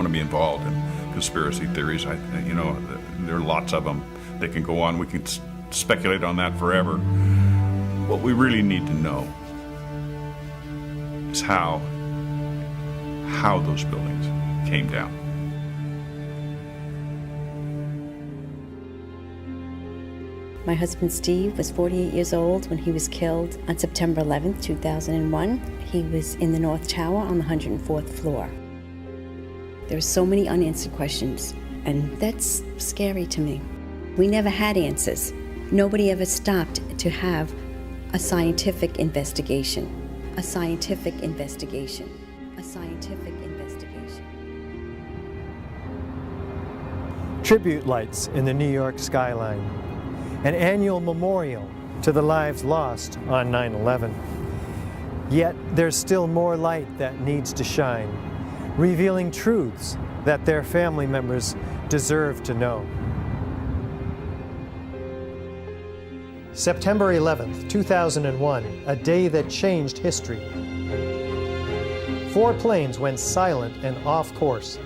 to be involved in conspiracy theories. You know, there are lots of them. They can go on. We can speculate on that forever. What we really need to know is how those buildings came down. My husband Steve was 48 years old when he was killed on September 11th, 2001. He was in the North Tower on the 104th floor. There are so many unanswered questions, and that's scary to me. We never had answers. Nobody ever stopped to have a scientific investigation. A scientific investigation. A scientific investigation. Tribute lights in the New York skyline. An annual memorial to the lives lost on 9/11. Yet there's still more light that needs to shine, revealing truths that their family members deserve to know. September 11th, 2001, a day that changed history. 4 planes went silent and off course.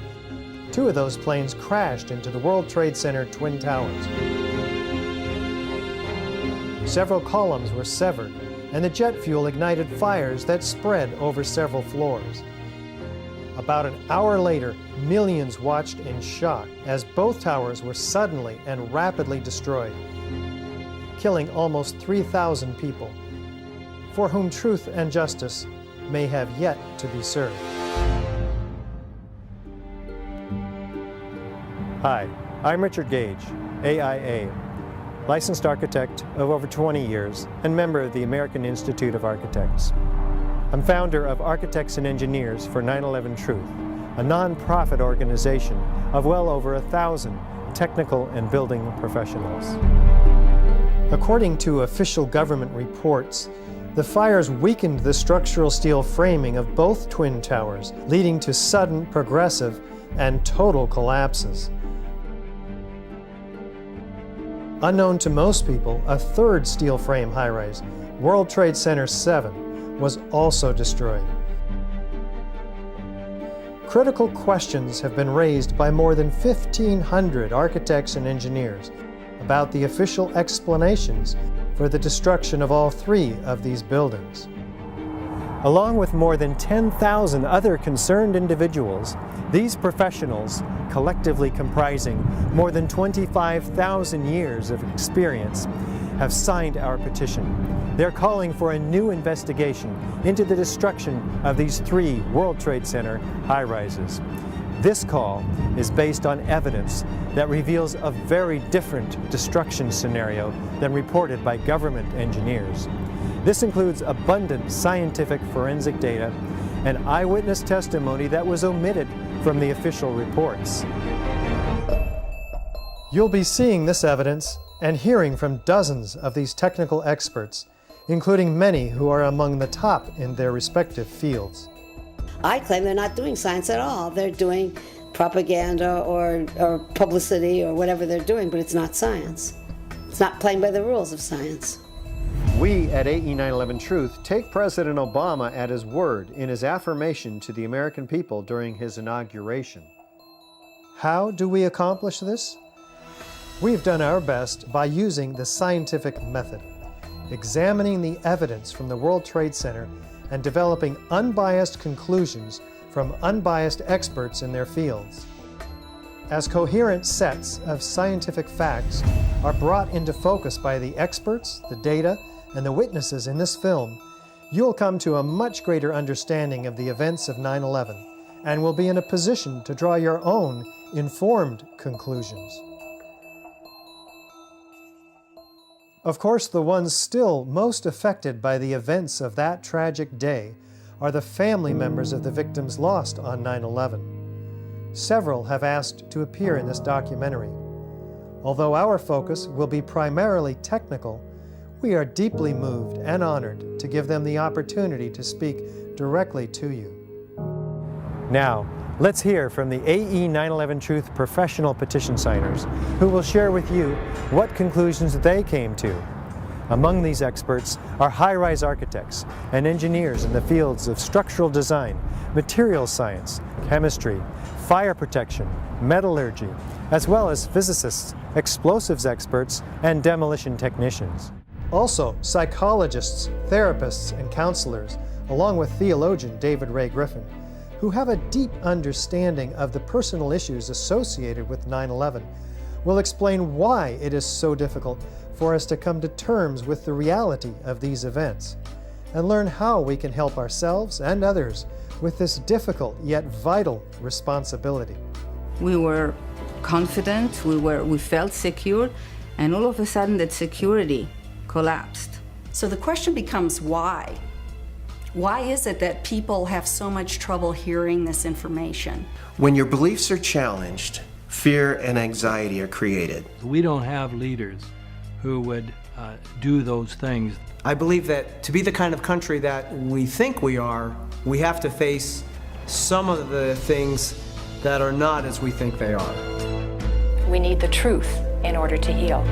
2 of those planes crashed into the World Trade Center Twin Towers. Several columns were severed, and the jet fuel ignited fires that spread over several floors. About an hour later, millions watched in shock as both towers were suddenly and rapidly destroyed, killing almost 3,000 people, for whom truth and justice may have yet to be served. Hi, I'm Richard Gage, AIA, licensed architect of over 20 years and member of the American Institute of Architects. I'm founder of Architects and Engineers for 9/11 Truth, a non-profit organization of well over 1,000 technical and building professionals. According to official government reports, the fires weakened the structural steel framing of both twin towers, leading to sudden, progressive, and total collapses. Unknown to most people, a third steel frame high-rise, World Trade Center 7, was also destroyed. Critical questions have been raised by more than 1,500 architects and engineers about the official explanations for the destruction of all 3 of these buildings. Along with more than 10,000 other concerned individuals, these professionals, collectively comprising more than 25,000 years of experience, have signed our petition. They're calling for a new investigation into the destruction of these 3 World Trade Center high-rises. This call is based on evidence that reveals a very different destruction scenario than reported by government engineers. This includes abundant scientific forensic data and eyewitness testimony that was omitted from the official reports. You'll be seeing this evidence and hearing from dozens of these technical experts, including many who are among the top in their respective fields. I claim they're not doing science at all. They're doing propaganda or publicity or whatever they're doing, but it's not science. It's not playing by the rules of science. We at AE 9/11 Truth take President Obama at his word in his affirmation to the American people during his inauguration. How do we accomplish this? We've done our best by using the scientific method, examining the evidence from the World Trade Center and developing unbiased conclusions from unbiased experts in their fields. As coherent sets of scientific facts are brought into focus by the experts, the data, and the witnesses in this film, you'll come to a much greater understanding of the events of 9/11 and will be in a position to draw your own informed conclusions. Of course, the ones still most affected by the events of that tragic day are the family members of the victims lost on 9/11. Several have asked to appear in this documentary. Although our focus will be primarily technical, we are deeply moved and honored to give them the opportunity to speak directly to you. Now, let's hear from the AE 9/11 Truth professional petition signers who will share with you what conclusions they came to. Among these experts are high-rise architects and engineers in the fields of structural design, material science, chemistry, fire protection, metallurgy, as well as physicists, explosives experts, and demolition technicians. Also, psychologists, therapists, and counselors, along with theologian David Ray Griffin, who have a deep understanding of the personal issues associated with 9/11, will explain why it is so difficult for us to come to terms with the reality of these events, and learn how we can help ourselves and others with this difficult yet vital responsibility. We were confident, we felt secure, and all of a sudden that security collapsed. So the question becomes why? Why is it that people have so much trouble hearing this information? When your beliefs are challenged, fear and anxiety are created. We don't have leaders who would do those things. I believe that to be the kind of country that we think we are, we have to face some of the things that are not as we think they are. We need the truth in order to heal.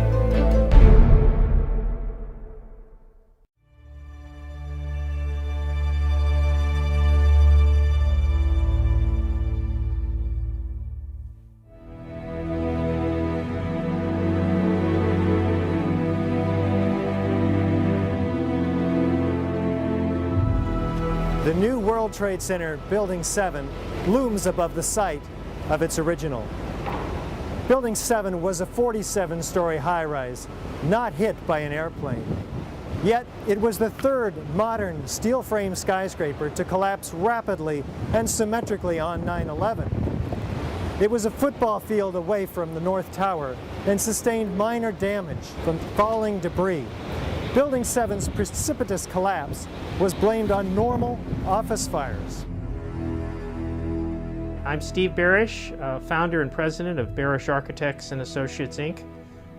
The new World Trade Center Building 7 looms above the site of its original. Building 7 was a 47-story high-rise, not hit by an airplane. Yet it was the third modern steel-frame skyscraper to collapse rapidly and symmetrically on 9/11. It was a football field away from the North Tower and sustained minor damage from falling debris. Building 7's precipitous collapse was blamed on normal office fires. I'm Steve Barish, founder and president of Barish Architects and Associates, Inc.,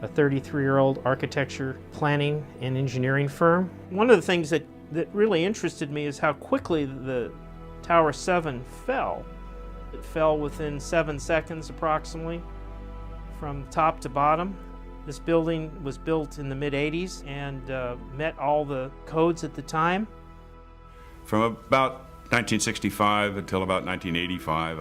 a 33-year-old architecture planning and engineering firm. One of the things that really interested me is how quickly the Tower 7 fell. It fell within 7 seconds approximately from top to bottom. This building was built in the mid-'80s and met all the codes at the time. From about 1965 until about 1985,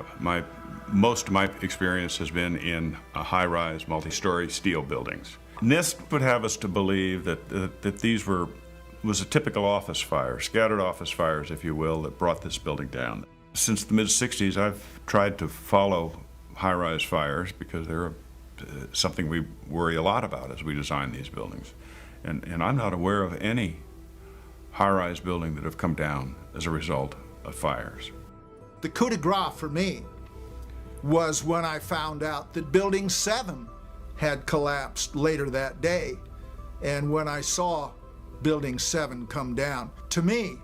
most of my experience has been in high-rise, multi-story steel buildings. NIST would have us to believe that these was a typical office fire, scattered office fires, if you will, that brought this building down. Since the mid-'60s, I've tried to follow high-rise fires because they're something we worry a lot about as we design these buildings. And I'm not aware of any high-rise building that have come down as a result of fires. The coup de grace for me was when I found out that Building 7 had collapsed later that day. And when I saw Building 7 come down, to me,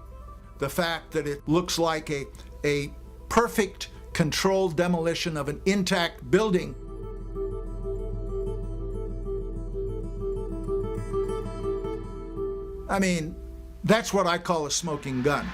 the fact that it looks like a perfect controlled demolition of an intact building, I mean, that's what I call a smoking gun.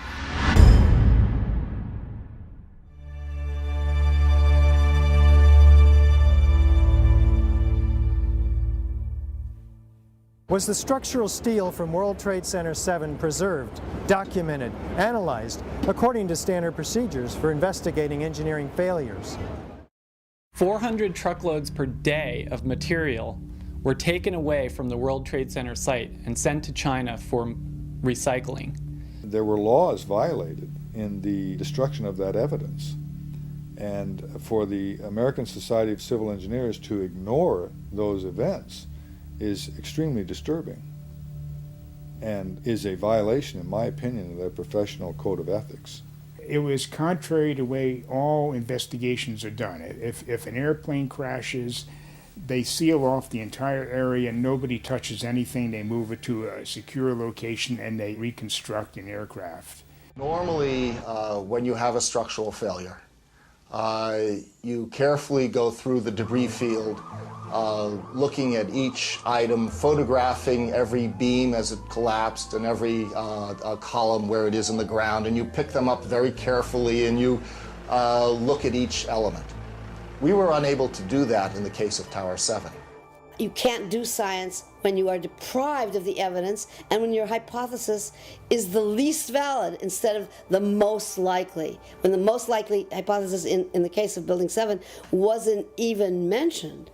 Was the structural steel from World Trade Center 7 preserved, documented, analyzed according to standard procedures for investigating engineering failures? 400 truckloads per day of material were taken away from the World Trade Center site and sent to China for recycling. There were laws violated in the destruction of that evidence. And for the American Society of Civil Engineers to ignore those events is extremely disturbing and is a violation, in my opinion, of their professional code of ethics. It was contrary to the way all investigations are done. If an airplane crashes, they seal off the entire area, nobody touches anything, they move it to a secure location, and they reconstruct an aircraft. Normally, when you have a structural failure, you carefully go through the debris field, looking at each item, photographing every beam as it collapsed and every column where it is in the ground, and you pick them up very carefully and you look at each element. We were unable to do that in the case of Tower 7. You can't do science when you are deprived of the evidence and when your hypothesis is the least valid instead of the most likely. When the most likely hypothesis in the case of Building 7 wasn't even mentioned.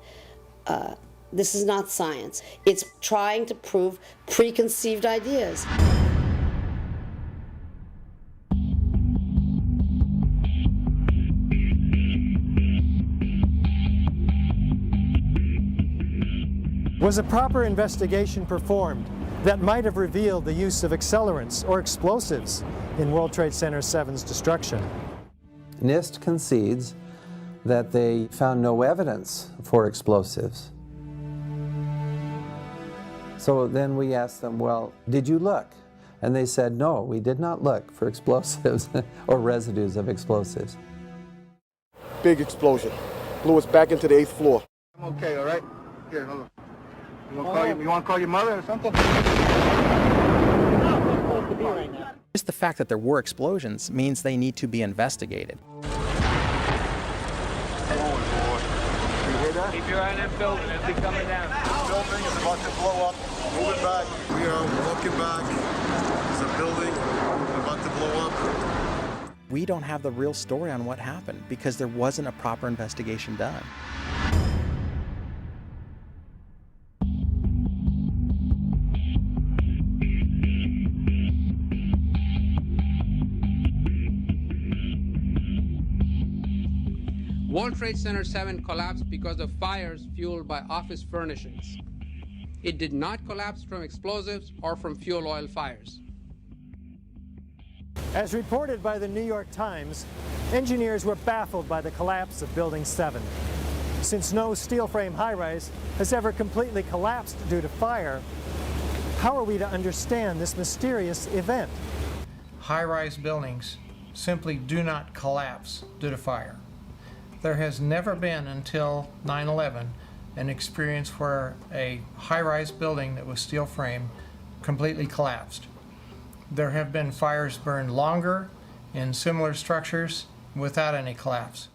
This is not science. It's trying to prove preconceived ideas. Was a proper investigation performed that might have revealed the use of accelerants or explosives in World Trade Center 7's destruction? NIST concedes that they found no evidence for explosives. So then we asked them, well, did you look? And they said, no, we did not look for explosives or residues of explosives. Big explosion. Blew us back into the 8th floor. I'm okay, all right? Here, hold on. You want to call your mother or something? Just the fact that there were explosions means they need to be investigated. Keep your eye on that building as they coming down. The building is about to blow up. Moving back. We are walking back. There's a building about to blow up. We don't have the real story on what happened because there wasn't a proper investigation done. World Trade Center 7 collapsed because of fires fueled by office furnishings. It did not collapse from explosives or from fuel oil fires. As reported by the New York Times, engineers were baffled by the collapse of Building 7. Since no steel frame high-rise has ever completely collapsed due to fire, how are we to understand this mysterious event? High-rise buildings simply do not collapse due to fire. There has never been until 9/11 an experience where a high-rise building that was steel frame completely collapsed. There have been fires burned longer in similar structures without any collapse.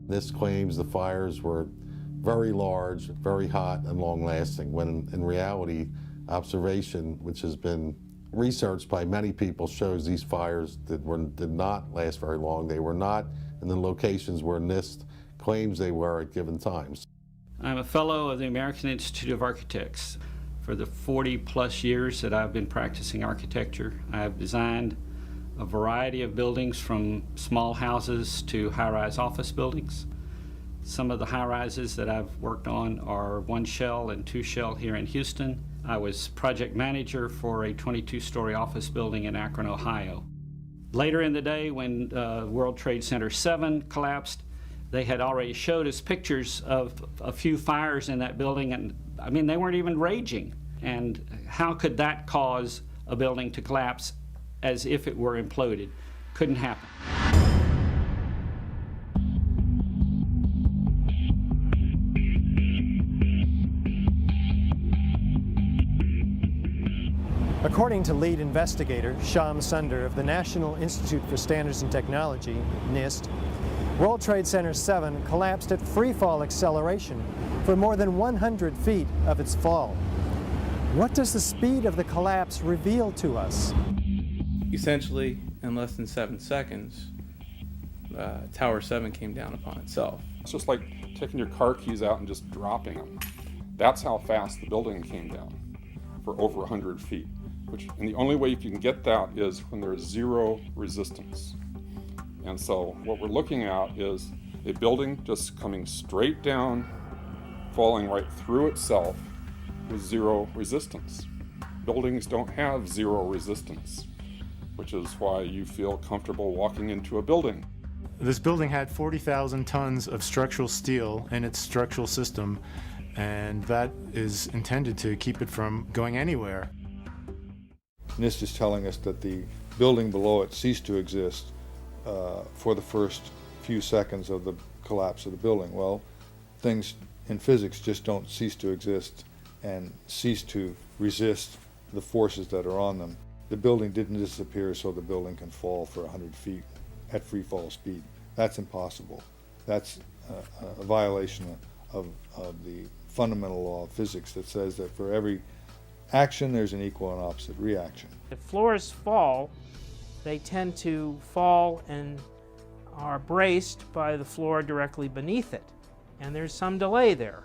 This claims the fires were very large, very hot, and long-lasting, when in reality, observation, which has been researched by many people, shows these fires did not last very long. They were not in the locations where NIST claims they were at given times. I'm a fellow of the American Institute of Architects. For the 40-plus years that I've been practicing architecture, I have designed a variety of buildings from small houses to high-rise office buildings. Some of the high-rises that I've worked on are 1 shell and 2 shell here in Houston. I was project manager for a 22-story office building in Akron, Ohio. Later in the day, when World Trade Center 7 collapsed, they had already showed us pictures of a few fires in that building, and I mean, they weren't even raging. And how could that cause a building to collapse as if it were imploded? Couldn't happen. According to lead investigator Shyam Sunder of the National Institute for Standards and Technology, NIST, World Trade Center 7 collapsed at freefall acceleration for more than 100 feet of its fall. What does the speed of the collapse reveal to us? Essentially, in less than 7 seconds, Tower 7 came down upon itself. It's just like taking your car keys out and just dropping them. That's how fast the building came down, for over 100 feet. And the only way you can get that is when there's zero resistance. And so what we're looking at is a building just coming straight down, falling right through itself with zero resistance. Buildings don't have zero resistance, which is why you feel comfortable walking into a building. This building had 40,000 tons of structural steel in its structural system, and that is intended to keep it from going anywhere. NIST is telling us that the building below it ceased to exist for the first few seconds of the collapse of the building. Well, things in physics just don't cease to exist and cease to resist the forces that are on them. The building didn't disappear so the building can fall for 100 feet at free fall speed. That's impossible. That's a violation of the fundamental law of physics that says that for every action, there's an equal and opposite reaction. If floors fall, they tend to fall and are braced by the floor directly beneath it. And there's some delay there.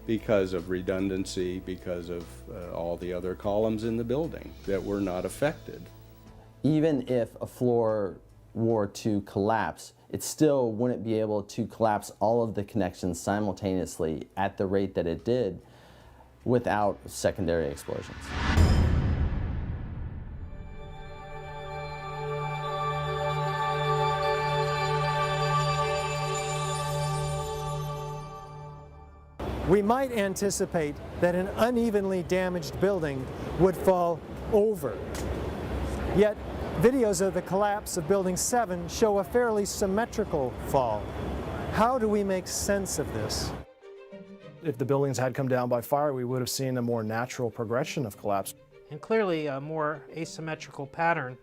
Because of redundancy, because of all the other columns in the building that were not affected. Even if a floor were to collapse, it still wouldn't be able to collapse all of the connections simultaneously at the rate that it did without secondary explosions. We might anticipate that an unevenly damaged building would fall over. Yet, videos of the collapse of Building 7 show a fairly symmetrical fall. How do we make sense of this? If the buildings had come down by fire, we would have seen a more natural progression of collapse. And clearly a more asymmetrical pattern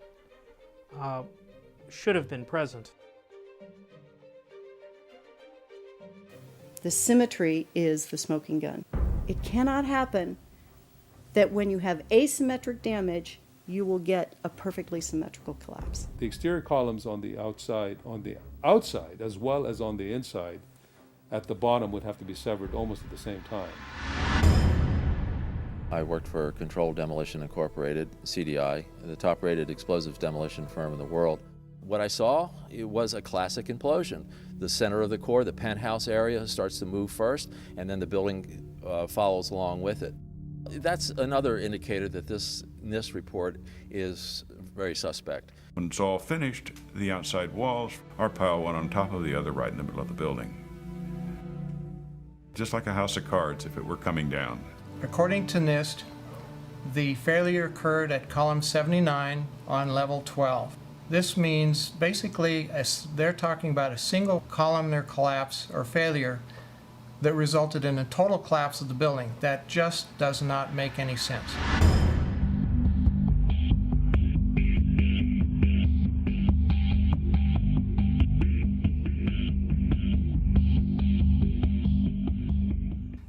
should have been present. The symmetry is the smoking gun. It cannot happen that when you have asymmetric damage, you will get a perfectly symmetrical collapse. The exterior columns on the outside as well as on the inside at the bottom would have to be severed almost at the same time. I worked for Controlled Demolition Incorporated, CDI, the top-rated explosives demolition firm in the world. What I saw, it was a classic implosion. The center of the core, the penthouse area, starts to move first, and then the building follows along with it. That's another indicator that this NIST report is very suspect. When it's all finished, the outside walls are piled one on top of the other right in the middle of the building. Just like a house of cards if it were coming down. According to NIST, the failure occurred at column 79 on level 12. This means basically they're talking about a single columnar collapse or failure that resulted in a total collapse of the building. That just does not make any sense.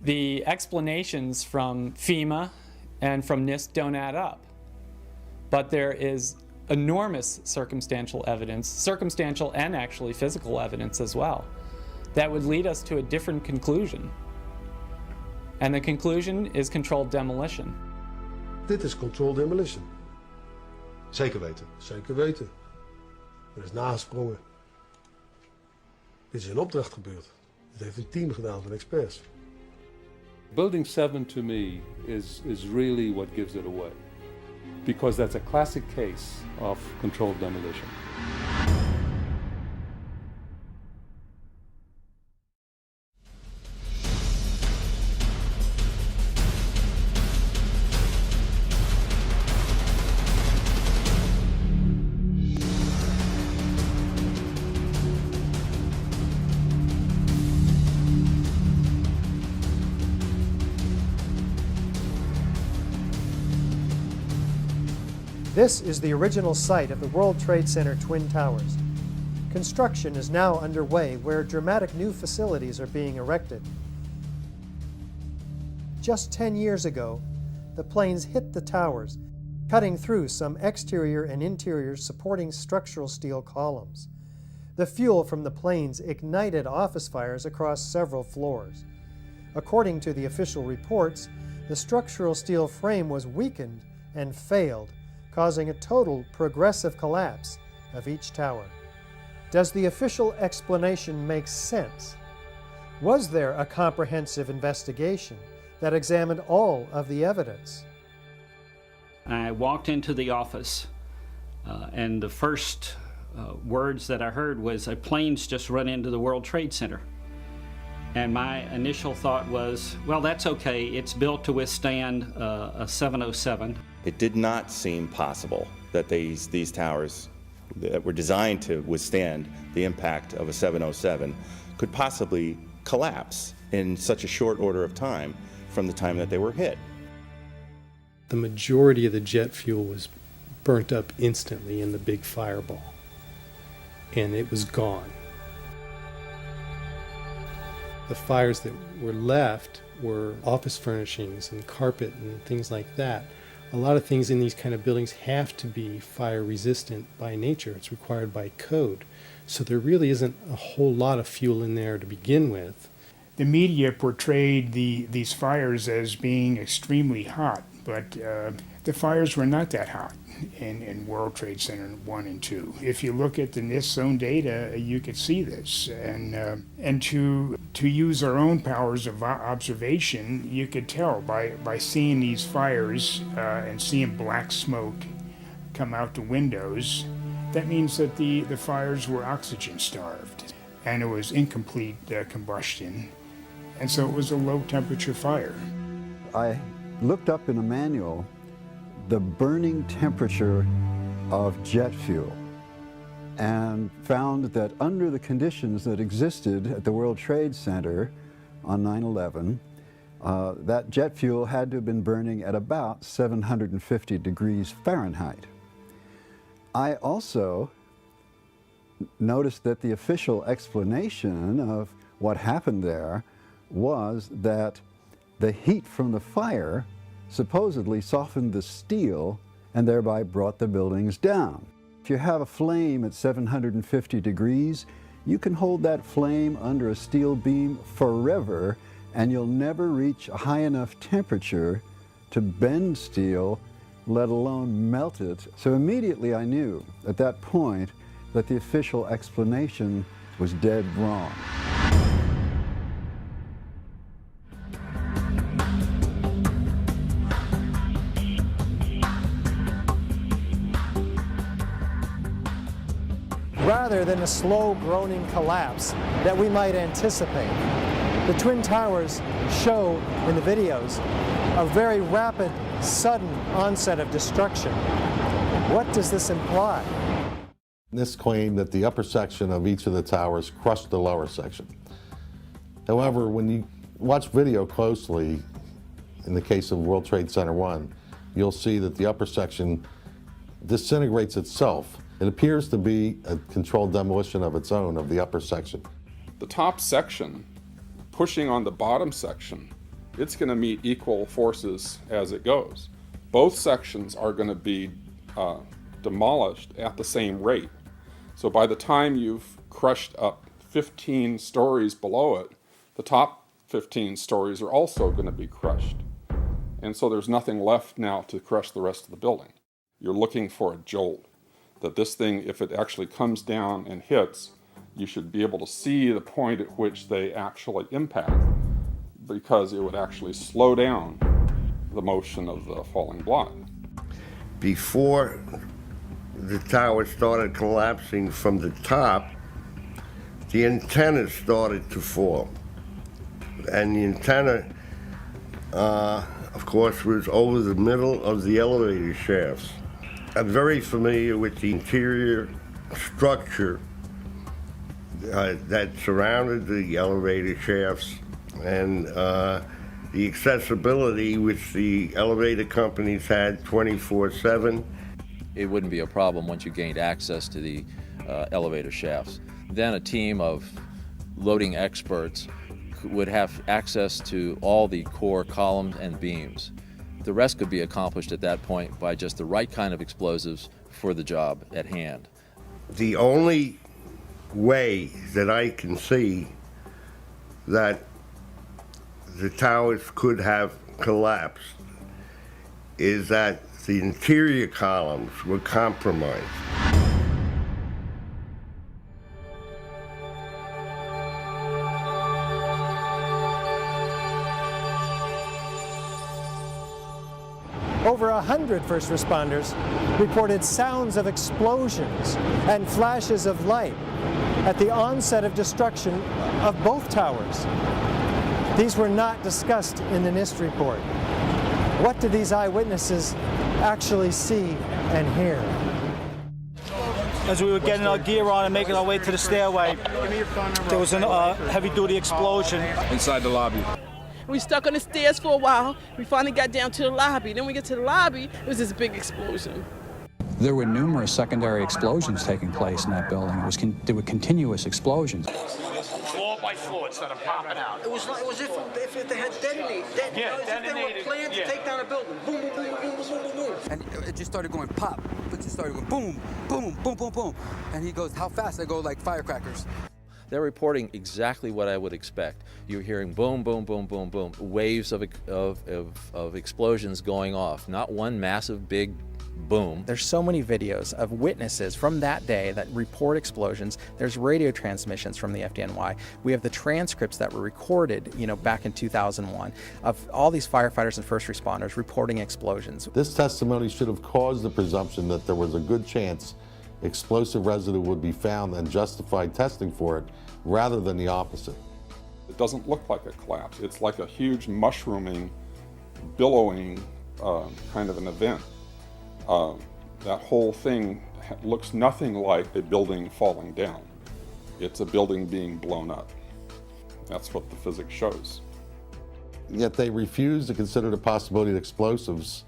The explanations from FEMA and from NIST don't add up. But there is enormous circumstantial evidence, circumstantial and actually physical evidence as well, that would lead us to a different conclusion. And the conclusion is controlled demolition. Dit is controlled demolition. Zeker weten. Zeker weten. Er is nagesprongen. Dit is in opdracht gebeurd. Dit heeft een team gedaan van experts. Building 7 to me is really what gives it away, because that's a classic case of controlled demolition. This is the original site of the World Trade Center Twin Towers. Construction is now underway where dramatic new facilities are being erected. Just 10 years ago, the planes hit the towers, cutting through some exterior and interior supporting structural steel columns. The fuel from the planes ignited office fires across several floors. According to the official reports, the structural steel frame was weakened and failed, causing a total progressive collapse of each tower. Does the official explanation make sense? Was there a comprehensive investigation that examined all of the evidence? I walked into the office and the first words that I heard was, "A plane's just run into the World Trade Center." And my initial thought was, well, that's okay. It's built to withstand a 707. It did not seem possible that these towers that were designed to withstand the impact of a 707 could possibly collapse in such a short order of time from the time that they were hit. The majority of the jet fuel was burnt up instantly in the big fireball, and it was gone. the fires that were left were office furnishings and carpet and things like that. A lot of things in these kind of buildings have to be fire resistant by nature. It's required by code. So there really isn't a whole lot of fuel in there to begin with. The media portrayed these fires as being extremely hot, but the fires were not that hot in World Trade Center 1 and 2. If you look at the NIST zone data, you could see this. And to use our own powers of observation, you could tell by seeing these fires and seeing black smoke come out the windows. That means that the fires were oxygen starved, and it was incomplete combustion. And so it was a low temperature fire. I looked up in a manual the burning temperature of jet fuel and found that under the conditions that existed at the World Trade Center on 9/11, that jet fuel had to have been burning at about 750 degrees Fahrenheit. I also noticed that the official explanation of what happened there was that the heat from the fire supposedly softened the steel and thereby brought the buildings down. If you have a flame at 750 degrees, you can hold that flame under a steel beam forever, and you'll never reach a high enough temperature to bend steel, let alone melt it. So immediately I knew at that point that the official explanation was dead wrong. Rather than a slow groaning collapse that we might anticipate, the Twin Towers show in the videos a very rapid, sudden onset of destruction. What does this imply? NIST claimed that the upper section of each of the towers crushed the lower section. However, when you watch video closely, in the case of World Trade Center 1, you'll see that the upper section disintegrates itself. It appears to be a controlled demolition of its own of the upper section. The top section, pushing on the bottom section, it's going to meet equal forces as it goes. Both sections are going to be demolished at the same rate. So by the time you've crushed up 15 stories below it, the top 15 stories are also going to be crushed. And so there's nothing left now to crush the rest of the building. You're looking for a jolt. That this thing, if it actually comes down and hits, you should be able to see the point at which they actually impact, because it would actually slow down the motion of the falling block. Before the tower started collapsing from the top, the antenna started to fall. And the antenna, of course, was over the middle of the elevator shafts. I'm very familiar with the interior structure that surrounded the elevator shafts and the accessibility which the elevator companies had 24/7. It wouldn't be a problem once you gained access to the elevator shafts. Then a team of loading experts would have access to all the core columns and beams. The rest could be accomplished at that point by just the right kind of explosives for the job at hand. The only way that I can see that the towers could have collapsed is that the interior columns were compromised. Over 100 first responders reported sounds of explosions and flashes of light at the onset of destruction of both towers. These were not discussed in the NIST report. What did these eyewitnesses actually see and hear? As we were getting our gear on and making our way to the stairway, there was a heavy-duty explosion inside the lobby. We stuck on the stairs for a while. We finally got down to the lobby. Then we get to the lobby, it was this big explosion. There were numerous secondary explosions taking place in that building. There were continuous explosions. 4 white fluids that are popping out. It was if they had detonated. Yeah, If they were planned to take down a building. Boom, boom, boom, boom, boom, boom, boom. And it just started going pop. It just started going boom, boom, boom, boom, boom. And he goes, how fast? I go like firecrackers. They're reporting exactly what I would expect. You're hearing boom, boom, boom, boom, boom, waves of explosions going off. Not one massive big boom. There's so many videos of witnesses from that day that report explosions. There's radio transmissions from the FDNY. We have the transcripts that were recorded, back in 2001 of all these firefighters and first responders reporting explosions. This testimony should have caused the presumption that there was a good chance explosive residue would be found and justified testing for it, rather than the opposite. It doesn't look like a collapse. It's like a huge mushrooming, billowing kind of an event. That whole thing looks nothing like a building falling down. It's a building being blown up. That's what the physics shows. Yet they refuse to consider the possibility that explosives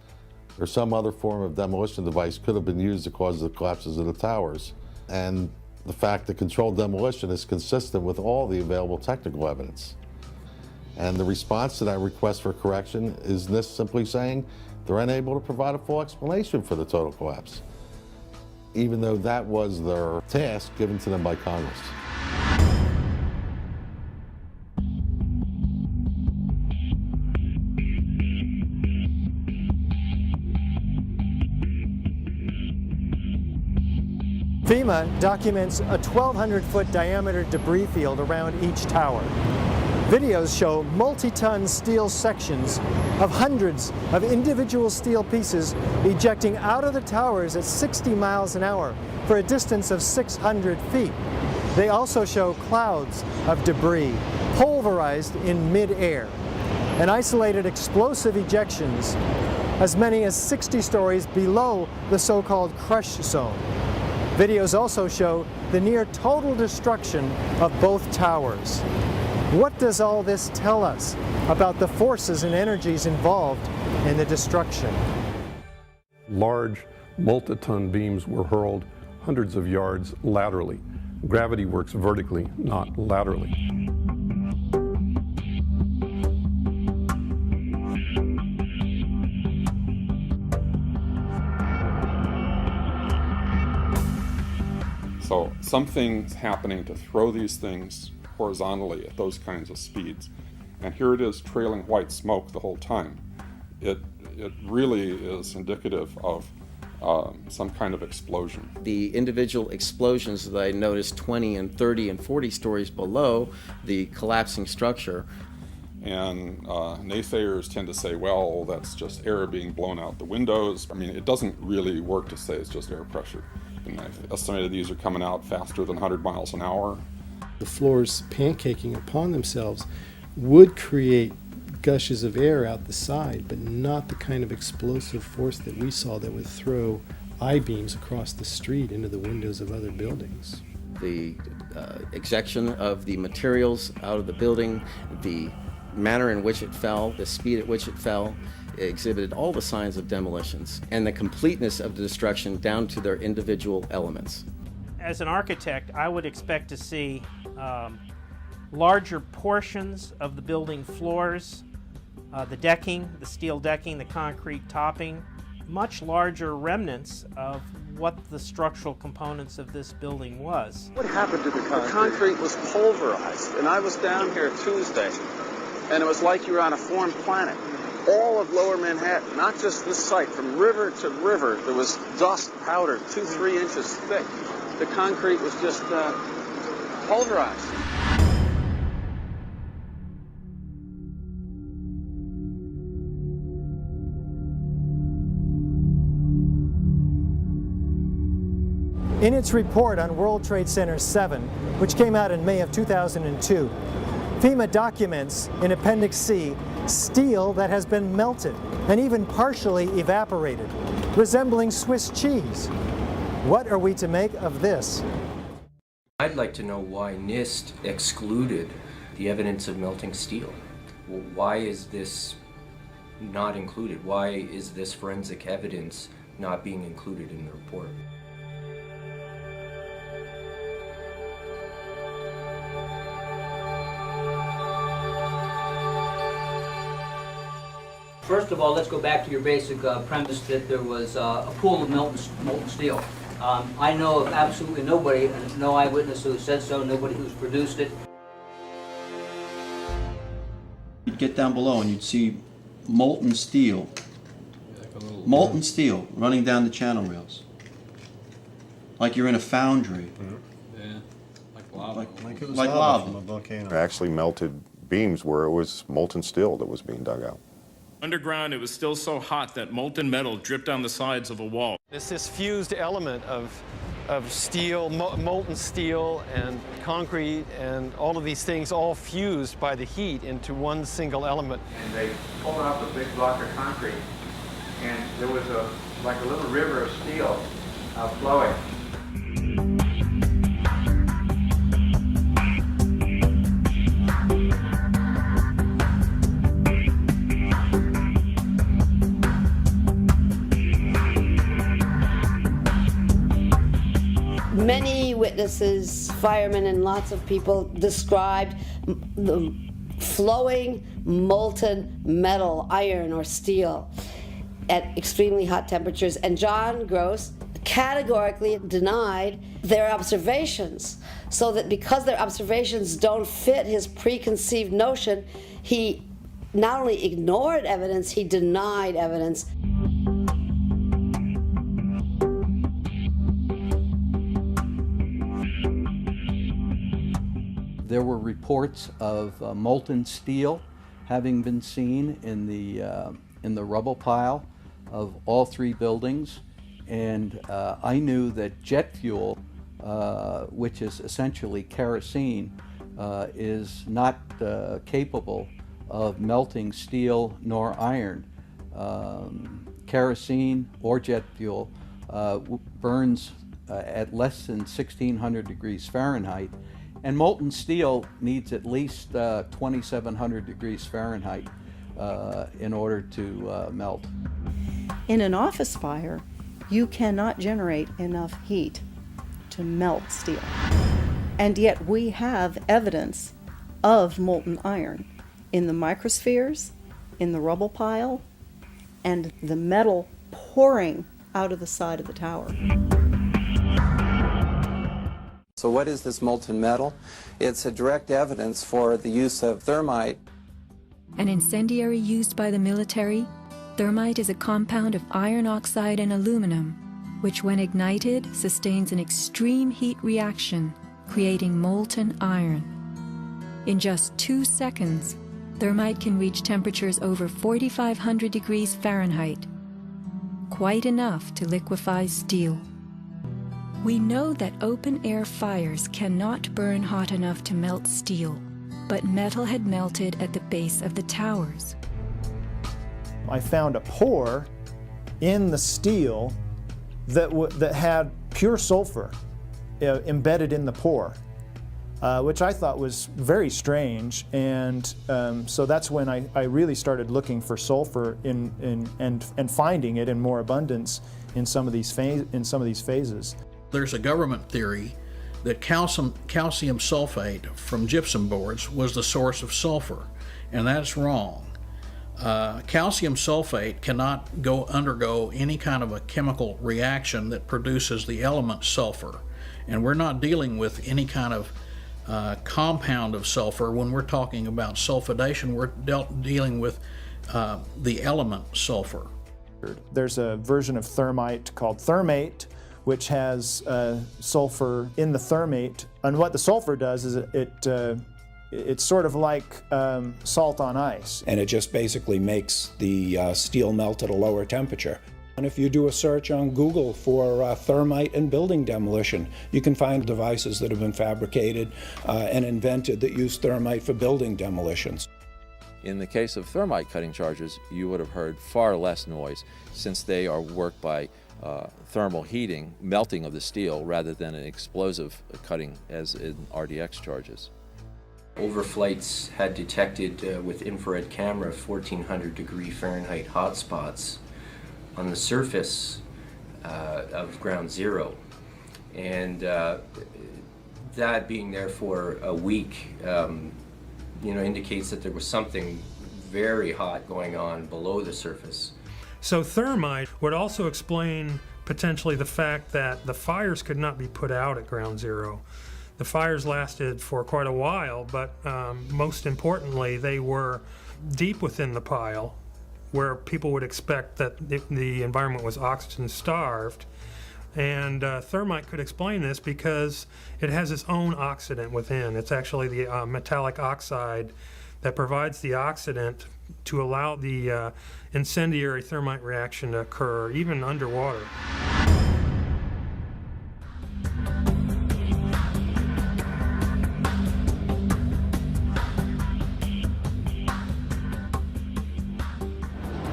or some other form of demolition device could have been used to cause the collapses of the towers. And the fact that controlled demolition is consistent with all the available technical evidence. And the response to that request for correction is NIST simply saying they're unable to provide a full explanation for the total collapse, even though that was their task given to them by Congress. FEMA documents a 1,200-foot diameter debris field around each tower. Videos show multi-ton steel sections of hundreds of individual steel pieces ejecting out of the towers at 60 miles an hour for a distance of 600 feet. They also show clouds of debris pulverized in mid-air and isolated explosive ejections as many as 60 stories below the so-called crush zone. Videos also show the near total destruction of both towers. What does all this tell us about the forces and energies involved in the destruction? Large multi-ton beams were hurled hundreds of yards laterally. Gravity works vertically, not laterally. So something's happening to throw these things horizontally at those kinds of speeds. And here it is trailing white smoke the whole time. It really is indicative of some kind of explosion. The individual explosions that I noticed 20 and 30 and 40 stories below the collapsing structure. And naysayers tend to say, well, that's just air being blown out the windows. I mean, it doesn't really work to say it's just air pressure. And I've estimated these are coming out faster than 100 miles an hour. The floors pancaking upon themselves would create gushes of air out the side, but not the kind of explosive force that we saw that would throw I-beams across the street into the windows of other buildings. The ejection of the materials out of the building, the manner in which it fell, the speed at which it fell, exhibited all the signs of demolitions and the completeness of the destruction down to their individual elements. As an architect, I would expect to see larger portions of the building floors, the decking, the steel decking, the concrete topping, much larger remnants of what the structural components of this building was. What happened to the concrete? The concrete was pulverized, and I was down here Tuesday, and it was like you were on a foreign planet. All of Lower Manhattan, not just this site, from river to river, there was dust, powder, 2-3 inches thick. The concrete was just pulverized. In its report on World Trade Center 7, which came out in May of 2002, FEMA documents in Appendix C steel that has been melted and even partially evaporated, resembling Swiss cheese. What are we to make of this? I'd like to know why NIST excluded the evidence of melting steel. Why is this not included? Why is this forensic evidence not being included in the report? First of all, let's go back to your basic premise that there was a pool of molten steel. I know of absolutely nobody, no eyewitness who said so, nobody who's produced it. You'd get down below and you'd see molten steel running down the channel rails. Like you're in a foundry. Yeah, like lava. Like it was lava from a volcano. Actually melted beams where it was molten steel that was being dug out. Underground, it was still so hot that molten metal dripped down the sides of a wall. It's this fused element of steel, molten steel and concrete and all of these things all fused by the heat into one single element. And they pulled off a big block of concrete, and there was like a little river of steel flowing. Many witnesses, firemen and lots of people described the flowing molten metal, iron or steel at extremely hot temperatures, and John Gross categorically denied their observations, so that because their observations don't fit his preconceived notion, he not only ignored evidence, he denied evidence. There were reports of molten steel having been seen in the rubble pile of all three buildings, and I knew that jet fuel, which is essentially kerosene, is not capable of melting steel nor iron. Kerosene or jet fuel burns at less than 1600 degrees Fahrenheit. And molten steel needs at least 2,700 degrees Fahrenheit in order to melt. In an office fire, you cannot generate enough heat to melt steel. And yet we have evidence of molten iron in the microspheres, in the rubble pile, and the metal pouring out of the side of the tower. So what is this molten metal? It's a direct evidence for the use of thermite. An incendiary used by the military, thermite is a compound of iron oxide and aluminum, which when ignited sustains an extreme heat reaction, creating molten iron. In just 2 seconds, thermite can reach temperatures over 4,500 degrees Fahrenheit, quite enough to liquefy steel. We know that open-air fires cannot burn hot enough to melt steel, but metal had melted at the base of the towers. I found a pore in the steel that had pure sulfur embedded in the pore, which I thought was very strange, and so that's when I really started looking for sulfur and finding it in more abundance in some of these phases. There's a government theory that calcium sulfate from gypsum boards was the source of sulfur, and that's wrong. Calcium sulfate cannot undergo any kind of a chemical reaction that produces the element sulfur, and we're not dealing with any kind of compound of sulfur. When we're talking about sulfidation, we're dealing with the element sulfur. There's a version of thermite called thermate, which has sulfur in the thermate. And what the sulfur does is it's sort of like salt on ice. And it just basically makes the steel melt at a lower temperature. And if you do a search on Google for thermite and building demolition, you can find devices that have been fabricated and invented that use thermite for building demolitions. In the case of thermite cutting charges, you would have heard far less noise, since they are worked by thermal heating, melting of the steel, rather than an explosive cutting as in RDX charges. Overflights had detected with infrared camera 1400 degree Fahrenheit hotspots on the surface of ground zero, and that being there for a week indicates that there was something very hot going on below the surface. So thermite would also explain potentially the fact that the fires could not be put out at ground zero. The fires lasted for quite a while, but most importantly, they were deep within the pile, where people would expect that the environment was oxygen starved. And thermite could explain this because it has its own oxidant within. It's actually the metallic oxide that provides the oxidant to allow the incendiary thermite reaction to occur, even underwater.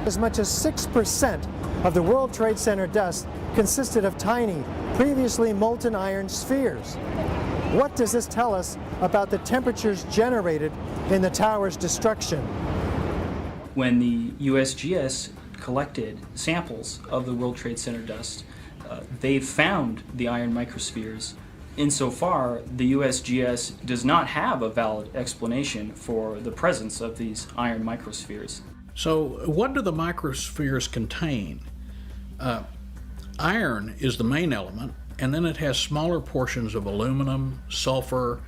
As much as 6% of the World Trade Center dust consisted of tiny, previously molten iron spheres. What does this tell us about the temperatures generated in the tower's destruction? When the USGS collected samples of the World Trade Center dust, they found the iron microspheres. Insofar, the USGS does not have a valid explanation for the presence of these iron microspheres. So what do the microspheres contain? Iron is the main element, and then it has smaller portions of aluminum, sulfur,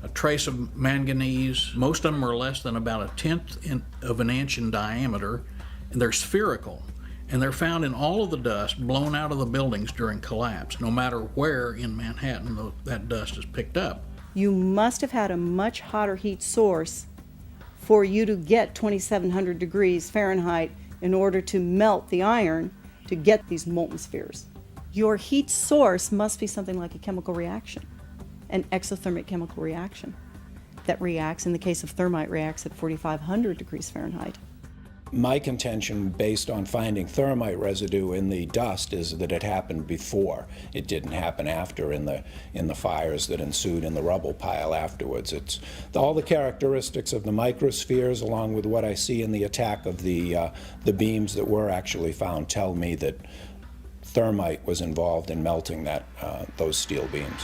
a trace of manganese. Most of them are less than about 1/10 of an inch in diameter, and they're spherical. And they're found in all of the dust blown out of the buildings during collapse, no matter where in Manhattan that dust is picked up. You must have had a much hotter heat source for you to get 2,700 degrees Fahrenheit in order to melt the iron to get these molten spheres. Your heat source must be something like a chemical reaction, an exothermic chemical reaction that reacts, in the case of thermite, reacts at 4,500 degrees Fahrenheit. My contention, based on finding thermite residue in the dust, is that it happened before. It didn't happen after in the fires that ensued in the rubble pile afterwards. It's all the characteristics of the microspheres, along with what I see in the attack of the beams that were actually found, tell me that thermite was involved in melting those steel beams.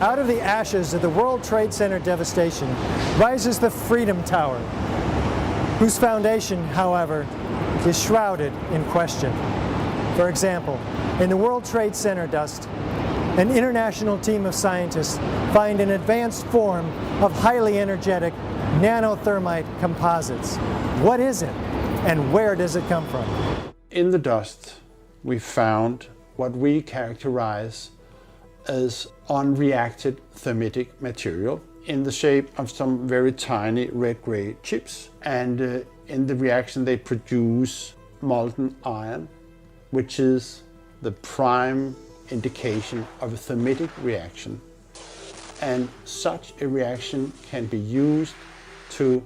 Out of the ashes of the World Trade Center devastation rises the Freedom Tower, whose foundation, however, is shrouded in question. For example, in the World Trade Center dust, an international team of scientists find an advanced form of highly energetic nanothermite composites. What is it, and where does it come from? In the dust, we found what we characterize as unreacted thermitic material in the shape of some very tiny red-gray chips. And in the reaction they produce molten iron, which is the prime indication of a thermitic reaction. And such a reaction can be used to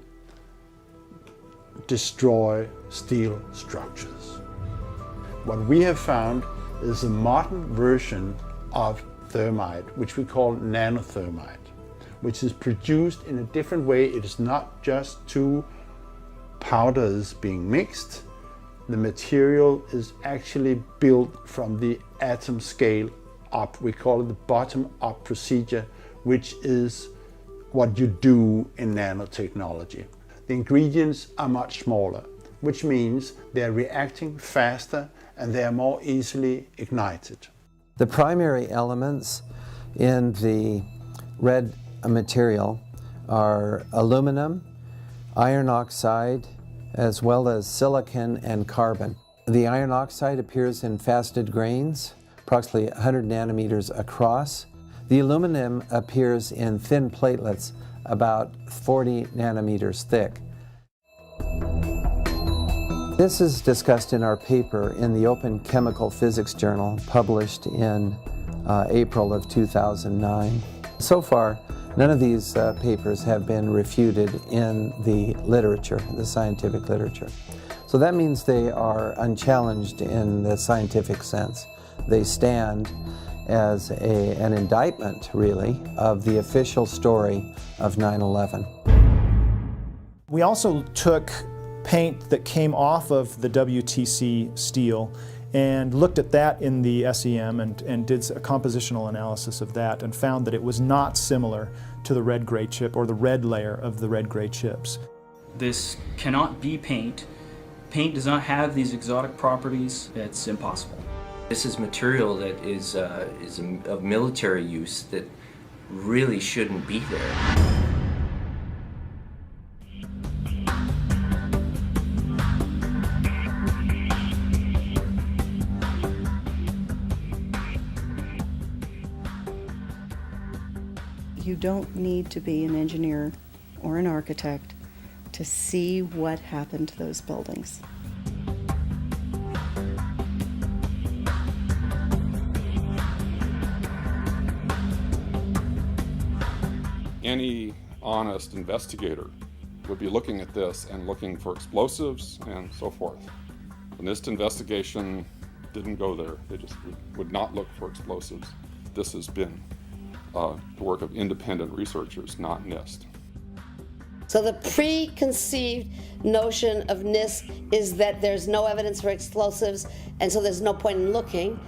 destroy steel structures. What we have found is a modern version of thermite, which we call nanothermite, which is produced in a different way. It is not just two powders being mixed. The material is actually built from the atom scale up. We call it the bottom-up procedure, which is what you do in nanotechnology. The ingredients are much smaller, which means they're reacting faster and they are more easily ignited. The primary elements in the red material are aluminum, iron oxide, as well as silicon and carbon. The iron oxide appears in faceted grains, approximately 100 nanometers across. The aluminum appears in thin platelets, about 40 nanometers thick. This is discussed in our paper in the Open Chemical Physics Journal, published in April of 2009. So far, none of these papers have been refuted in the literature, the scientific literature. So that means they are unchallenged in the scientific sense. They stand as an indictment, really, of the official story of 9/11. We also took paint that came off of the WTC steel and looked at that in the SEM and did a compositional analysis of that and found that it was not similar to the red gray chip or the red layer of the red gray chips. This cannot be paint. Paint does not have these exotic properties. It's impossible. This is material that is of military use that really shouldn't be there. You don't need to be an engineer or an architect to see what happened to those buildings. Any honest investigator would be looking at this and looking for explosives and so forth. The NIST investigation didn't go there. They just would not look for explosives. This has been the work of independent researchers, not NIST. So the preconceived notion of NIST is that there's no evidence for explosives, and so there's no point in looking.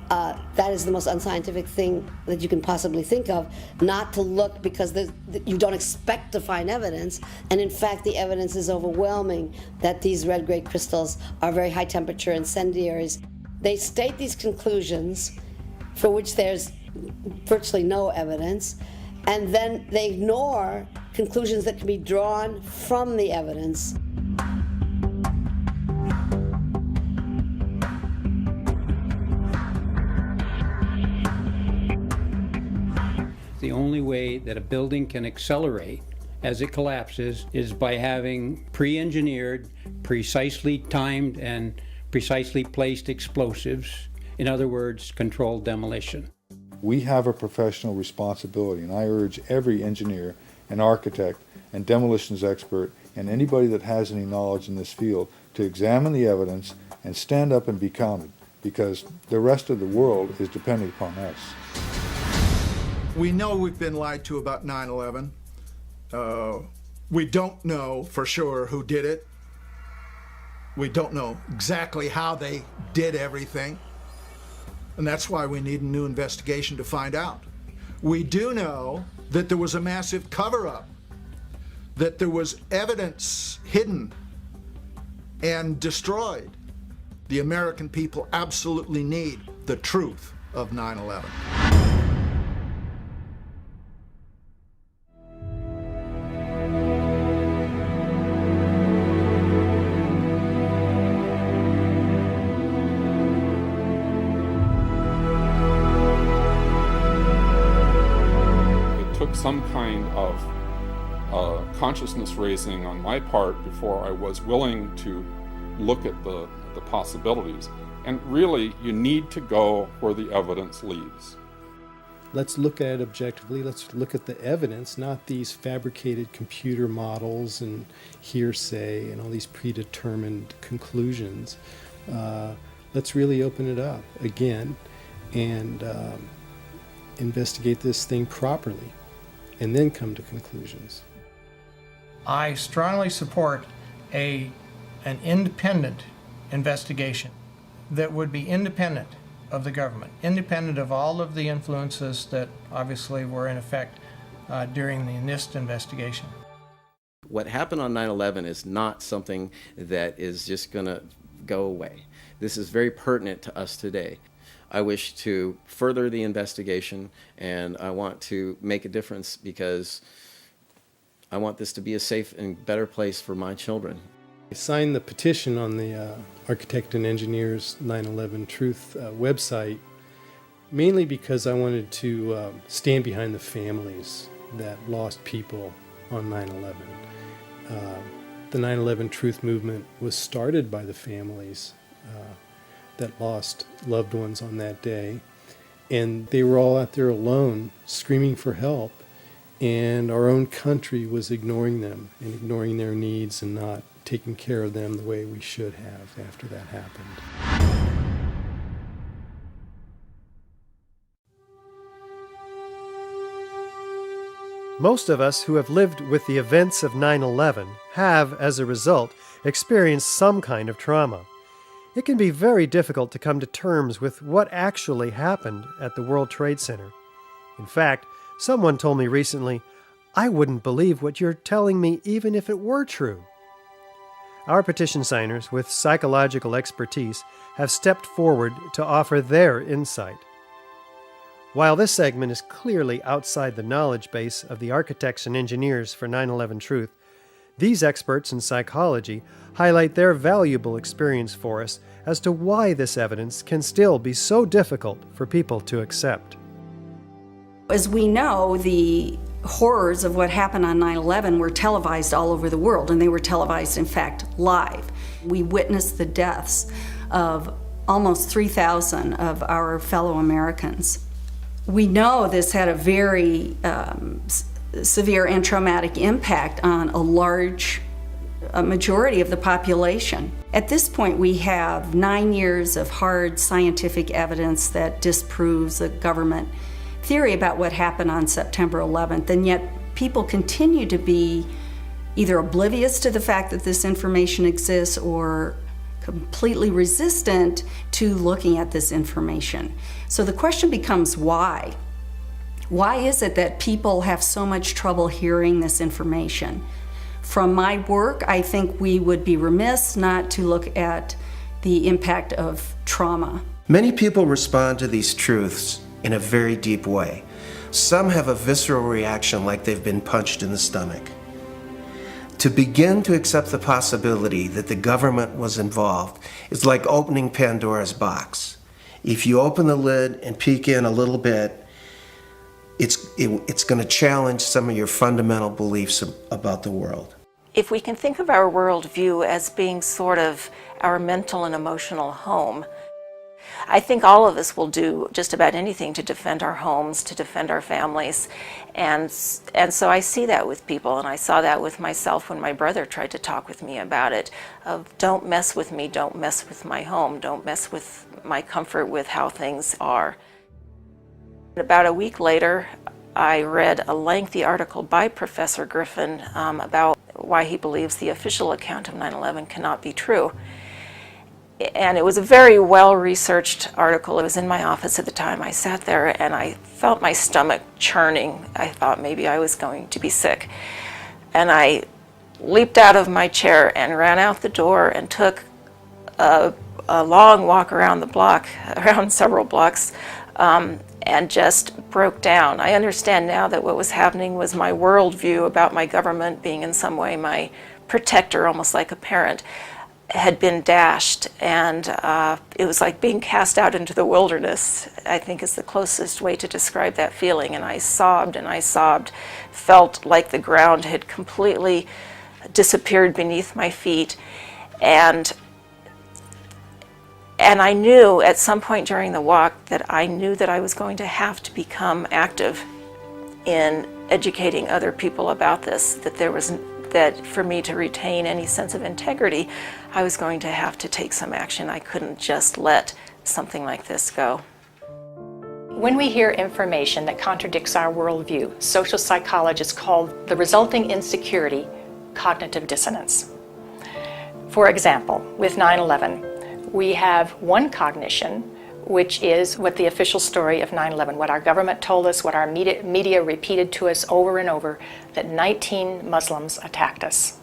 That is the most unscientific thing that you can possibly think of, not to look because you don't expect to find evidence, and in fact the evidence is overwhelming that these red-gray crystals are very high-temperature incendiaries. They state these conclusions for which there's virtually no evidence, and then they ignore conclusions that can be drawn from the evidence. The only way that a building can accelerate as it collapses is by having pre-engineered, precisely timed, and precisely placed explosives. In other words, controlled demolition. We have a professional responsibility, and I urge every engineer and architect and demolitions expert and anybody that has any knowledge in this field to examine the evidence and stand up and be counted, because the rest of the world is depending upon us. We know we've been lied to about 9/11. We don't know for sure who did it. We don't know exactly how they did everything. And that's why we need a new investigation to find out. We do know that there was a massive cover-up, that there was evidence hidden and destroyed. The American people absolutely need the truth of 9/11. Some kind of consciousness raising on my part before I was willing to look at the possibilities. And really, you need to go where the evidence leads. Let's look at it objectively. Let's look at the evidence, not these fabricated computer models and hearsay and all these predetermined conclusions. Let's really open it up again and investigate this thing properly, and then come to conclusions. I strongly support an independent investigation that would be independent of the government, independent of all of the influences that obviously were in effect during the NIST investigation. What happened on 9/11 is not something that is just going to go away. This is very pertinent to us today. I wish to further the investigation, and I want to make a difference because I want this to be a safe and better place for my children. I signed the petition on the Architect and Engineers 9/11 Truth website mainly because I wanted to stand behind the families that lost people on 9/11. The 9/11 Truth movement was started by the families that lost loved ones on that day, and they were all out there alone screaming for help, and our own country was ignoring them and ignoring their needs and not taking care of them the way we should have after that happened. Most of us who have lived with the events of 9/11 have, as a result, experienced some kind of trauma. It can be very difficult to come to terms with what actually happened at the World Trade Center. In fact, someone told me recently, "I wouldn't believe what you're telling me even if it were true." Our petition signers with psychological expertise have stepped forward to offer their insight. While this segment is clearly outside the knowledge base of the architects and engineers for 9/11 Truth, these experts in psychology highlight their valuable experience for us as to why this evidence can still be so difficult for people to accept. As we know, the horrors of what happened on 9/11 were televised all over the world, and they were televised, in fact, live. We witnessed the deaths of almost 3,000 of our fellow Americans. We know this had a very severe and traumatic impact on a majority of the population. At this point, we have 9 years of hard scientific evidence that disproves the government theory about what happened on September 11th, and yet people continue to be either oblivious to the fact that this information exists or completely resistant to looking at this information. So the question becomes why? Why is it that people have so much trouble hearing this information? From my work, I think we would be remiss not to look at the impact of trauma. Many people respond to these truths in a very deep way. Some have a visceral reaction like they've been punched in the stomach. To begin to accept the possibility that the government was involved is like opening Pandora's box. If you open the lid and peek in a little bit, it's going to challenge some of your fundamental beliefs about the world. If we can think of our worldview as being sort of our mental and emotional home, I think all of us will do just about anything to defend our homes, to defend our families. And so I see that with people, and I saw that with myself when my brother tried to talk with me about it, of don't mess with me, don't mess with my home, don't mess with my comfort with how things are. About a week later, I read a lengthy article by Professor Griffin about why he believes the official account of 9/11 cannot be true. And it was a very well-researched article. It was in my office at the time. I sat there and I felt my stomach churning. I thought maybe I was going to be sick. And I leaped out of my chair and ran out the door and took a long walk around the block, around several blocks, and just broke down. I understand now that what was happening was my worldview about my government being in some way my protector, almost like a parent, had been dashed, and it was like being cast out into the wilderness, I think is the closest way to describe that feeling. And I sobbed, felt like the ground had completely disappeared beneath my feet. And I knew at some point during the walk that I knew that I was going to have to become active in educating other people about this, that for me to retain any sense of integrity, I was going to have to take some action. I couldn't just let something like this go. When we hear information that contradicts our worldview, social psychologists call the resulting insecurity cognitive dissonance. For example, with 9/11, we have one cognition, which is what the official story of 9/11, what our government told us, what our media repeated to us over and over, that 19 Muslims attacked us.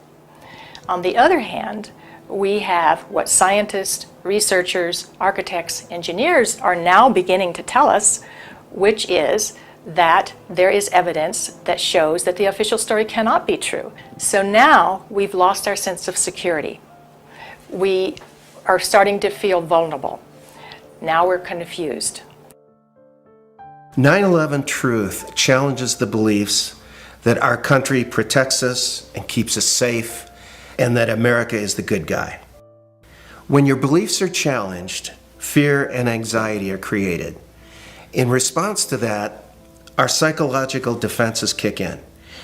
On the other hand, we have what scientists, researchers, architects, engineers are now beginning to tell us, which is that there is evidence that shows that the official story cannot be true. So now we've lost our sense of security. We are starting to feel vulnerable. Now we're confused. 9/11 Truth challenges the beliefs that our country protects us and keeps us safe, and that America is the good guy. When your beliefs are challenged, fear and anxiety are created. In response to that, our psychological defenses kick in,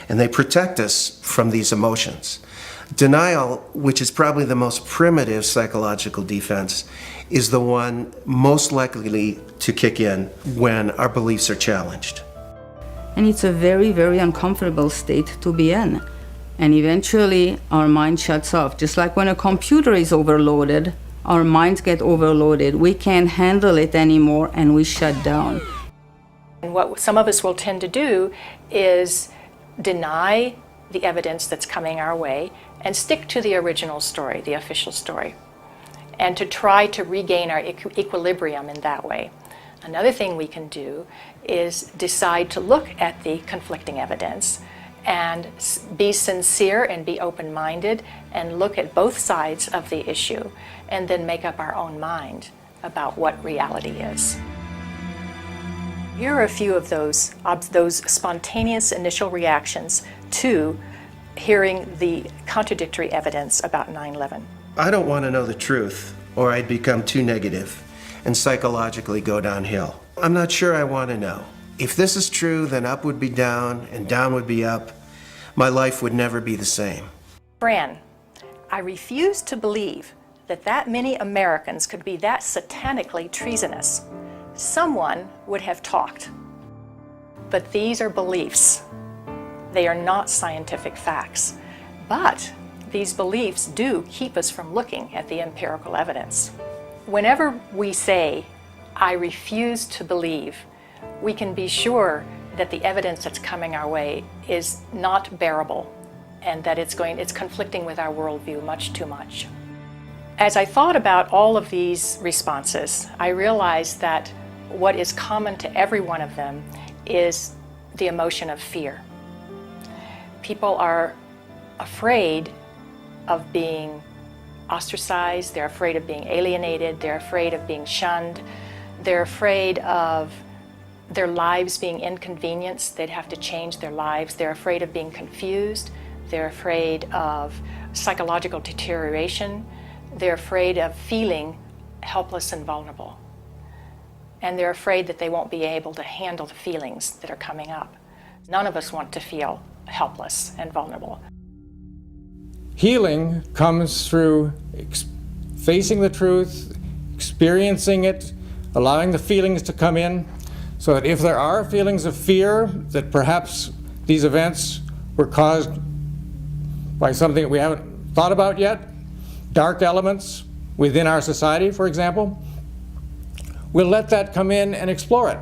and they protect us from these emotions. Denial, which is probably the most primitive psychological defense, is the one most likely to kick in when our beliefs are challenged. And it's a very, very uncomfortable state to be in. And eventually our mind shuts off. Just like when a computer is overloaded, our minds get overloaded. We can't handle it anymore and we shut down. And what some of us will tend to do is deny the evidence that's coming our way and stick to the original story, the official story, and to try to regain our equilibrium in that way. Another thing we can do is decide to look at the conflicting evidence and be sincere and be open-minded and look at both sides of the issue and then make up our own mind about what reality is. Here are a few of those spontaneous initial reactions to hearing the contradictory evidence about 9/11. I don't want to know the truth, or I'd become too negative and psychologically go downhill. I'm not sure I want to know. If this is true, then up would be down and down would be up. My life would never be the same. Fran, I refuse to believe that many Americans could be that satanically treasonous. Someone would have talked. But these are beliefs. They are not scientific facts. But these beliefs do keep us from looking at the empirical evidence. Whenever we say, I refuse to believe, we can be sure that the evidence that's coming our way is not bearable and that it's conflicting with our worldview much too much. As I thought about all of these responses, I realized that what is common to every one of them is the emotion of fear. People are afraid of being ostracized, they're afraid of being alienated, they're afraid of being shunned, they're afraid of their lives being inconvenienced, they'd have to change their lives, they're afraid of being confused, they're afraid of psychological deterioration, they're afraid of feeling helpless and vulnerable. And they're afraid that they won't be able to handle the feelings that are coming up. None of us want to feel helpless and vulnerable. Healing comes through facing the truth, experiencing it, allowing the feelings to come in, so that if there are feelings of fear that perhaps these events were caused by something that we haven't thought about yet, dark elements within our society, for example, we'll let that come in and explore it.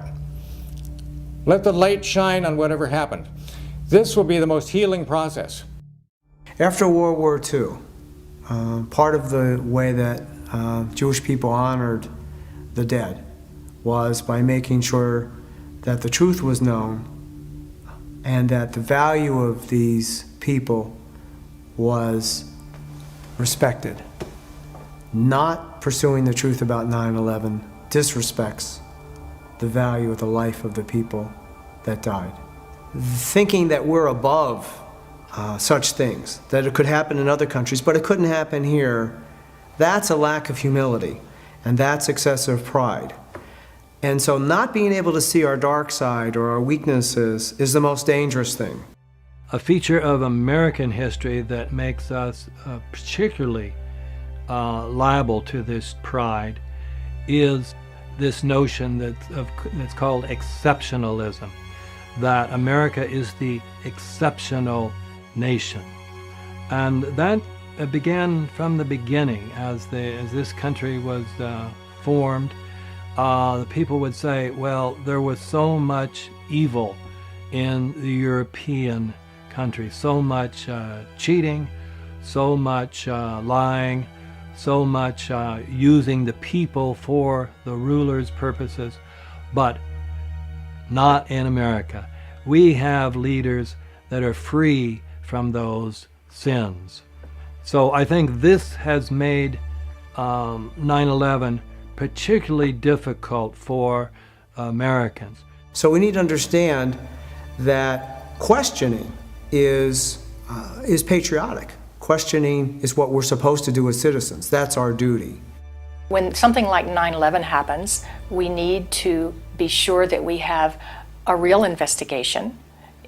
Let the light shine on whatever happened. This will be the most healing process. After World War II, part of the way that Jewish people honored the dead was by making sure that the truth was known and that the value of these people was respected. Not pursuing the truth about 9/11 disrespects the value of the life of the people that died. Thinking that we're above such things, that it could happen in other countries, but it couldn't happen here, that's a lack of humility, and that's excessive pride. And so not being able to see our dark side or our weaknesses is the most dangerous thing. A feature of American history that makes us particularly liable to this pride is this notion that's called exceptionalism, that America is the exceptional nation. And that began from the beginning as this country was formed. The people would say, well, there was so much evil in the European countries, so much cheating, so much lying, so much using the people for the ruler's purposes, but not in America. We have leaders that are free from those sins. So I think this has made 9/11 particularly difficult for Americans. So we need to understand that questioning is patriotic. Questioning is what we're supposed to do as citizens. That's our duty. When something like 9/11 happens, we need to be sure that we have a real investigation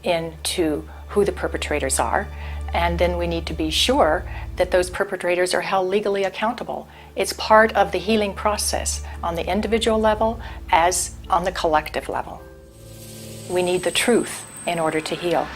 into who the perpetrators are, and then we need to be sure that those perpetrators are held legally accountable. It's part of the healing process on the individual level as on the collective level. We need the truth in order to heal.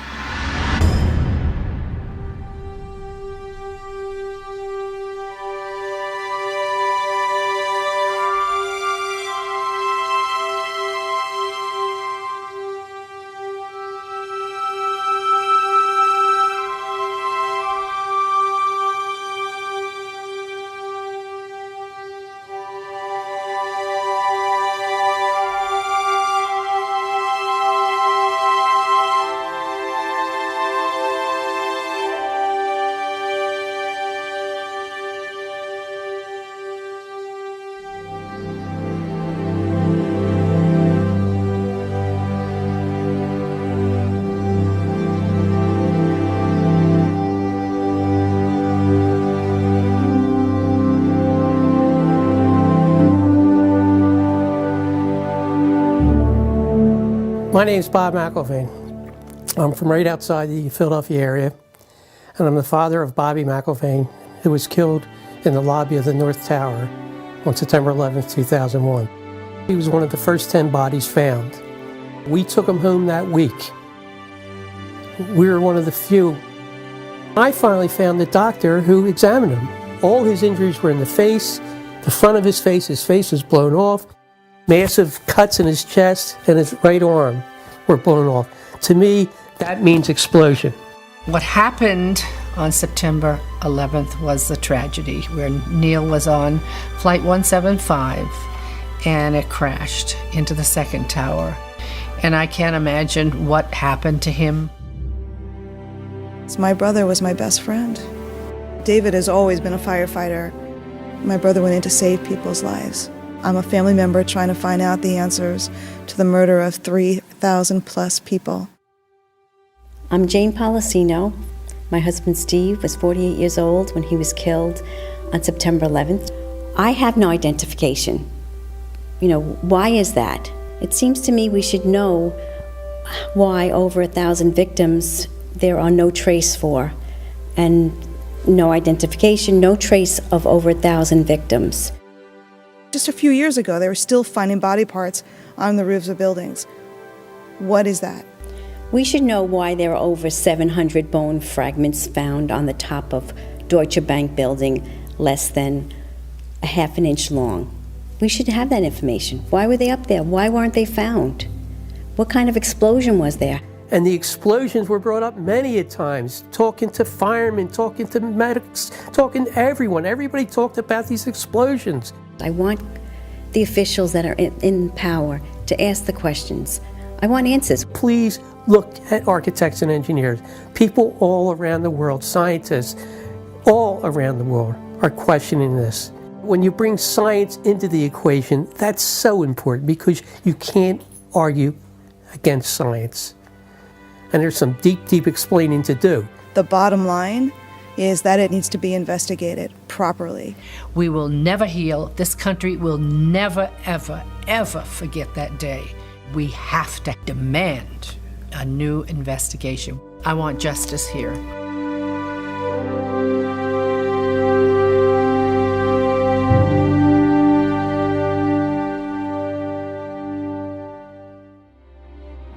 My name is Bob McIlvaine. I'm from right outside the Philadelphia area, and I'm the father of Bobby McIlvaine, who was killed in the lobby of the North Tower on September 11, 2001. He was one of the first 10 bodies found. We took him home that week. We were one of the few. I finally found the doctor who examined him. All his injuries were in the face, the front of his face was blown off, massive cuts in his chest and his right arm were blown off. To me, that means explosion. What happened on September 11th was a tragedy where Neil was on Flight 175 and it crashed into the second tower. And I can't imagine what happened to him. My brother was my best friend. David has always been a firefighter. My brother went in to save people's lives. I'm a family member trying to find out the answers to the murder of 3,000 plus people. I'm Jane Policino. My husband Steve was 48 years old when he was killed on September 11th. I have no identification. Why is that? It seems to me we should know why over 1,000 victims there are no trace for, and no identification, no trace of over 1,000 victims. Just a few years ago, they were still finding body parts on the roofs of buildings. What is that? We should know why there are over 700 bone fragments found on the top of Deutsche Bank building, less than a half an inch long. We should have that information. Why were they up there? Why weren't they found? What kind of explosion was there? And the explosions were brought up many a times, talking to firemen, talking to medics, talking to everyone. Everybody talked about these explosions. I want the officials that are in power to ask the questions. I want answers. Please look at architects and engineers. People all around the world, scientists, all around the world are questioning this. When you bring science into the equation, that's so important because you can't argue against science. And there's some deep, deep explaining to do. The bottom line is that it needs to be investigated properly. We will never heal. This country will never, ever, ever forget that day. We have to demand a new investigation. I want justice here.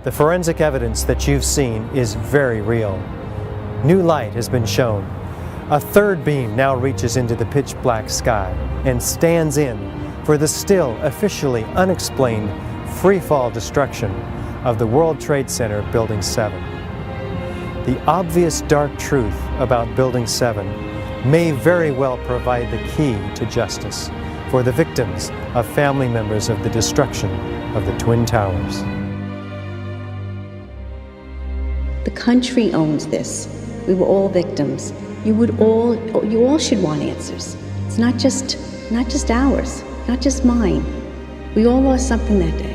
The forensic evidence that you've seen is very real. New light has been shown. A third beam now reaches into the pitch black sky and stands in for the still officially unexplained free-fall destruction of the World Trade Center Building 7. The obvious dark truth about Building 7 may very well provide the key to justice for the victims of family members of the destruction of the Twin Towers. The country owns this. We were all victims. You all should want answers. It's not just ours, not just mine. We all lost something that day.